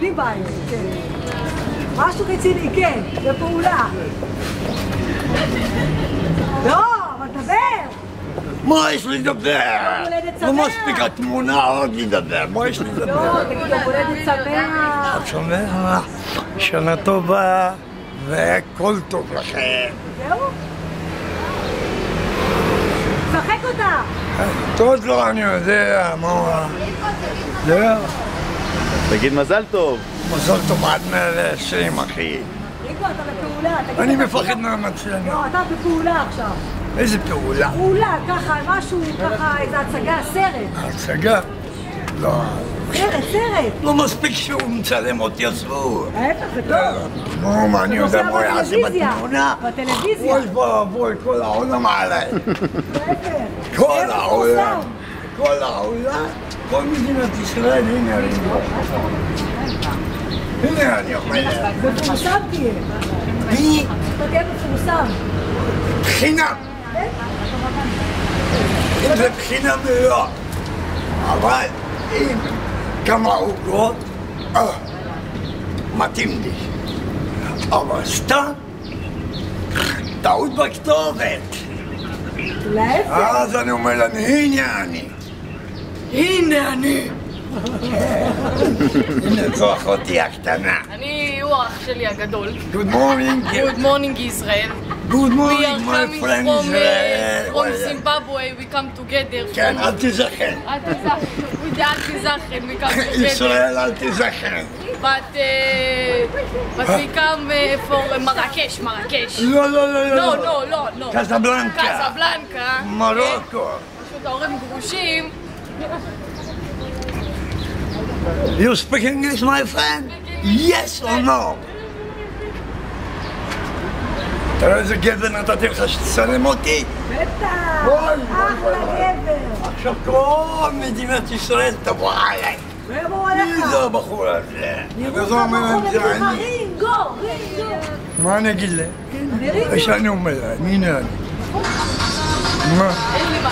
בלי בעיות, כן. משהו רציני, כן, בפעולה. לא, אבל דבר! מה יש לי לדבר? לא מספיק התמונה עוד לדבר, מה יש לי לדבר? לא, תגיד לו הולדת שמח. את שמח, שנה טובה וכל טוב לכם. זהו? שחק אותה! עוד לא, אני יודע, מה... זהו. תגיד מזל טוב. מזל טוב עד 120, אחי. ריקו, אתה בפעולה. אני מפחד מהמצלמה. לא, אתה בפעולה עכשיו. איזה פעולה? פעולה, ככה, משהו, ככה, איזה הצגה, סרט. הצגה? לא. סרט. לא מספיק שהוא מצלם אותי אסור. ההפך, זה טוב. נו, מה אני יודע מה יעשה בתמונה? בטלוויזיה. אוי ואבוי, כל העולם עליי. ההפך. כל העולם. כל העולם. כל מדינת ישראל, הנה אני אומר. הנה אני אומר. מפורסם תהיה. מי? אתה תהיה מפורסם. בחינה. אם זה בחינה מלאה. אבל אם כמה עוגות, מתאים לי. אבל סתם, טעות בכתובת. להפך. אז אני אומר להם, הנה אני. הנה אני. הנה זו אחותי הקטנה. הוא האח שלי הגדול. Good morning. Good morning, Israel. Good We morning, are my coming friend from Israel. Zimbabwe. We come together. כן, אל תזכן. With the Antizachen, we come together. ישראל, אל תזכן. But we come for Marrakesh. לא, לא, לא, לא. לא. קזבלנקה. קזבלנקה. מרוקו. פשוט ההורים גרושים. You speak English, my friend? Yes or no? תראה איזה גבר נתתי לך שתצלם אותי? בטח. אחלה גבר. עכשיו כל מדינת ישראל תבוא עליי. ויבואו עליך. מי זה הבחור הזה? יראו לך רינגו. מה אני אגיד להם? איך אני אומר להם? הנה אני. מה? אין לי מה.